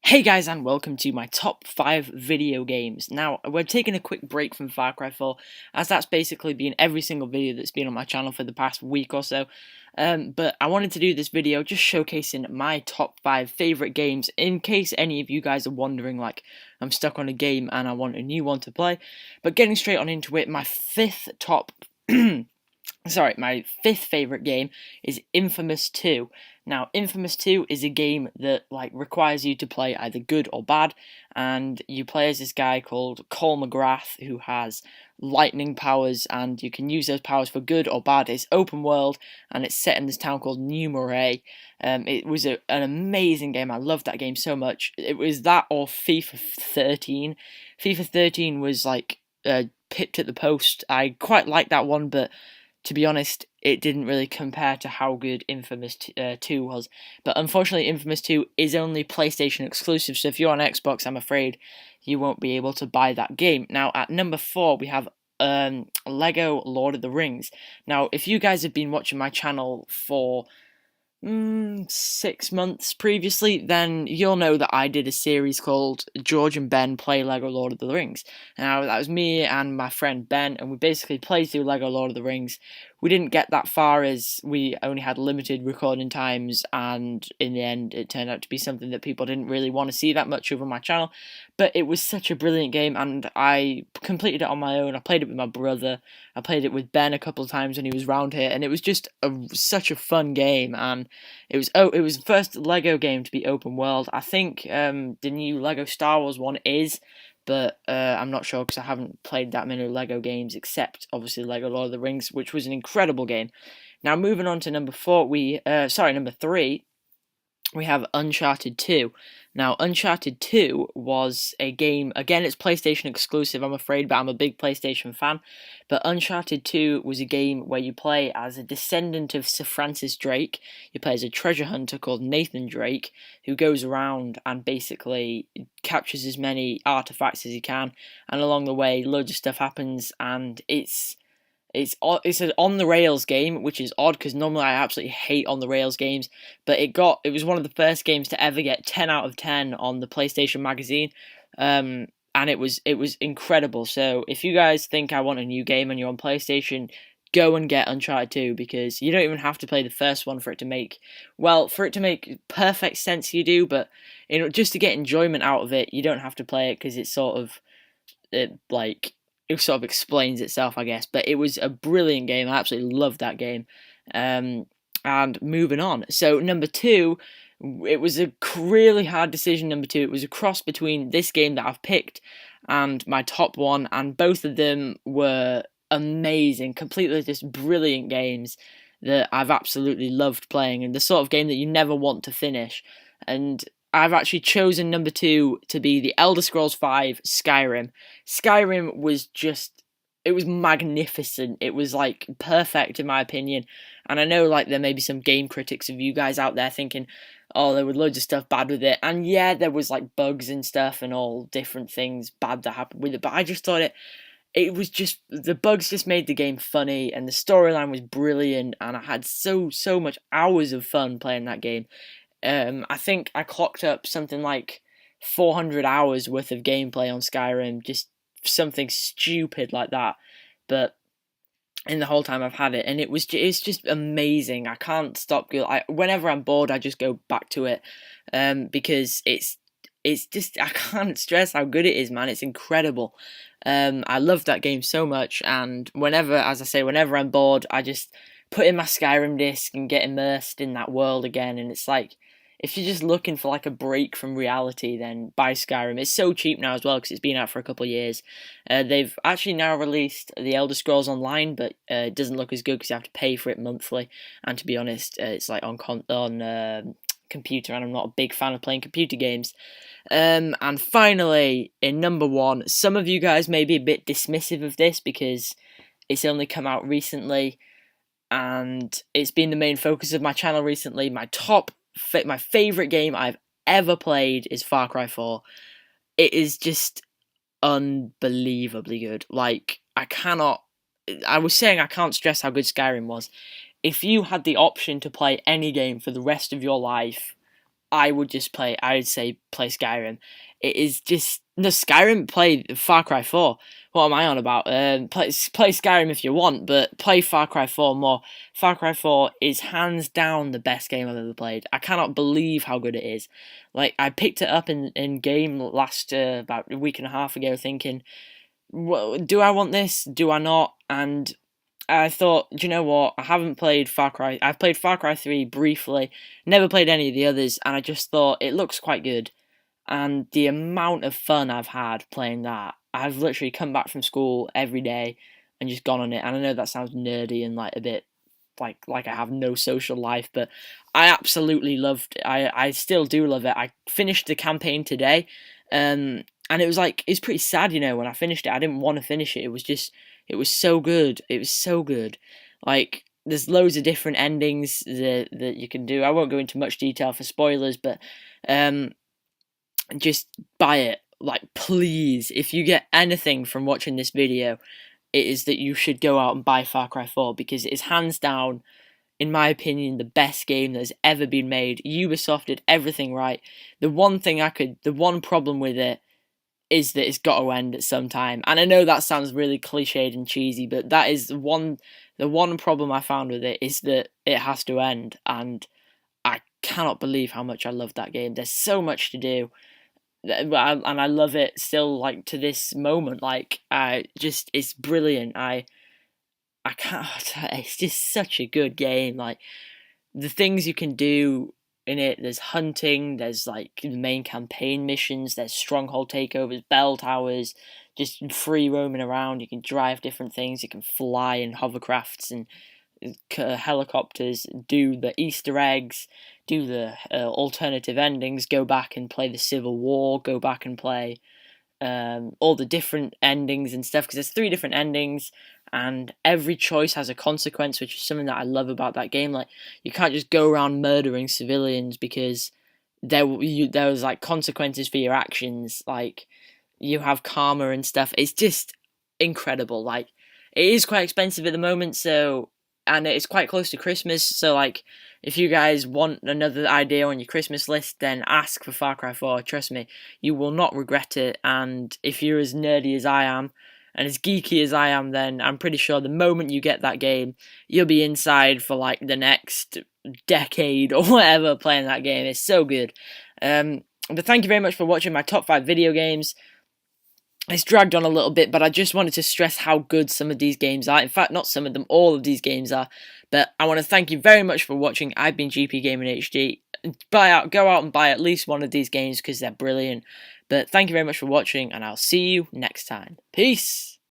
Hey guys, and welcome to my top 5 video games. Now, we're taking a quick break from Far Cry 4, as that's basically been every single video that's been on my channel for the past week or so. But I wanted to do this video just showcasing my top 5 favourite games, in case any of you guys are wondering, like, I'm stuck on a game and I want a new one to play. But getting straight on into it, my fifth favourite game is Infamous 2. Now, Infamous 2 is a game that requires you to play either good or bad, and you play as this guy called Cole McGrath who has lightning powers, and you can use those powers for good or bad. It's open world, and it's set in this town called New Moray. It was an amazing game. I loved that game so much. It was that or FIFA 13. FIFA 13 was pipped at the post. I quite liked that one, but to be honest, it didn't really compare to how good Infamous 2 was. But unfortunately, Infamous 2 is only PlayStation exclusive, so if you're on Xbox, I'm afraid you won't be able to buy that game. Now, at number 4, we have Lego Lord of the Rings. Now, if you guys have been watching my channel for 6 months previously, then you'll know that I did a series called George and Ben Play Lego Lord of the Rings. Now, that was me and my friend Ben, and we basically played through Lego Lord of the Rings. We didn't get that far as we only had limited recording times, and in the end it turned out to be something that people didn't really want to see that much over my channel. But it was such a brilliant game, and I completed it on my own. I played it with my brother. I played it with Ben a couple of times when he was round here, and it was just such a fun game. And it was the first Lego game to be open world. I think the new Lego Star Wars one is, but I'm not sure because I haven't played that many Lego games except obviously Lego Lord of the Rings, which was an incredible game. Now moving on to number 3, we have Uncharted 2. Now, Uncharted 2 was a game, again, it's PlayStation exclusive, I'm afraid, but I'm a big PlayStation fan. But Uncharted 2 was a game where you play as a descendant of Sir Francis Drake. You play as a treasure hunter called Nathan Drake, who goes around and basically captures as many artifacts as he can. And along the way, loads of stuff happens, and it's an on the rails game, which is odd because normally I absolutely hate on the rails games, but it was one of the first games to ever get 10 out of 10 on the PlayStation magazine, and it was incredible. So if you guys think I want a new game and you're on PlayStation, go and get Uncharted 2, because you don't even have to play the first one for it to make perfect sense. You do, but just to get enjoyment out of it, you don't have to play it because it sort of explains itself, I guess. But it was a brilliant game. I absolutely loved that game. And moving on. So number 2, it was a really hard decision. Number 2, it was a cross between this game that I've picked and my top one, and both of them were amazing, completely just brilliant games that I've absolutely loved playing, and the sort of game that you never want to finish. And I've actually chosen number 2 to be The Elder Scrolls V Skyrim. Skyrim was it was magnificent. It was perfect in my opinion. And I know there may be some game critics of you guys out there thinking, oh, there was loads of stuff bad with it. And yeah, there was bugs and stuff and all different things bad that happened with it. But I just thought it was just, the bugs just made the game funny, and the storyline was brilliant, and I had so much hours of fun playing that game. I think I clocked up something like 400 hours worth of gameplay on Skyrim, just something stupid like that. But in the whole time I've had it, and it's just amazing. I can't stop. Whenever I'm bored, I just go back to it, because it's just, I can't stress how good it is, man. It's incredible. I love that game so much, and whenever I'm bored, I just put in my Skyrim disc and get immersed in that world again. And it's if you're just looking for a break from reality, then buy Skyrim. It's so cheap now as well because it's been out for a couple of years. They've actually now released The Elder Scrolls Online, but it doesn't look as good because you have to pay for it monthly. And to be honest, it's on computer, and I'm not a big fan of playing computer games. And finally, in number 1, some of you guys may be a bit dismissive of this because it's only come out recently, and it's been the main focus of my channel recently. My favourite game I've ever played is Far Cry 4. It is just unbelievably good. I was saying I can't stress how good Skyrim was. If you had the option to play any game for the rest of your life, I'd say play Skyrim. It is just no Skyrim. Play Far Cry 4. What am I on about? Play Skyrim if you want, but play Far Cry 4 more. Far Cry 4 is hands down the best game I've ever played. I cannot believe how good it is. Like, I picked it up in game last about a week and a half ago, thinking, well, do I want this? Do I not? And I thought, do you know what? I haven't played Far Cry. I've played Far Cry 3 briefly, never played any of the others, and I just thought it looks quite good. And the amount of fun I've had playing that, I've literally come back from school every day and just gone on it. And I know that sounds nerdy and like a bit like I have no social life, but I absolutely loved it. I still do love it. I finished the campaign today, and it was like, it's pretty sad, when I finished it. I didn't want to finish it. It was so good. It was so good. Like, there's loads of different endings that you can do. I won't go into much detail for spoilers, but just buy it. Like, please, if you get anything from watching this video, it is that you should go out and buy Far Cry 4, because it is hands down, in my opinion, the best game that has ever been made. Ubisoft did everything right. The one problem with it is that it's got to end at some time. And I know that sounds really cliched and cheesy, but that is the one problem I found with it, is that it has to end. And I cannot believe how much I love that game. There's so much to do, and I love it still, like, to this moment. Like, it's brilliant. I can't. It's just such a good game. Like, the things you can do in it. There's hunting. There's like the main campaign missions. There's stronghold takeovers, bell towers, just free roaming around. You can drive different things. You can fly in hovercrafts and helicopters. Do the Easter eggs. Do the alternative endings. Go back and play the Civil War. Go back and play all the different endings and stuff, because there's 3 different endings, and every choice has a consequence, which is something that I love about that game. Like, you can't just go around murdering civilians, because there was like consequences for your actions. Like, you have karma and stuff. It's just incredible. Like, it is quite expensive at the moment, and it's quite close to Christmas, so like, if you guys want another idea on your Christmas list, then ask for Far Cry 4. Trust me, you will not regret it. And if you're as nerdy as I am, and as geeky as I am, then I'm pretty sure the moment you get that game, you'll be inside for like the next decade or whatever playing that game. It's so good. But thank you very much for watching my top 5 video games. It's dragged on a little bit, but I just wanted to stress how good some of these games are. In fact, not some of them, all of these games are. But I want to thank you very much for watching. I've been GP Gaming HD. Go out and buy at least one of these games, because they're brilliant. But thank you very much for watching, and I'll see you next time. Peace!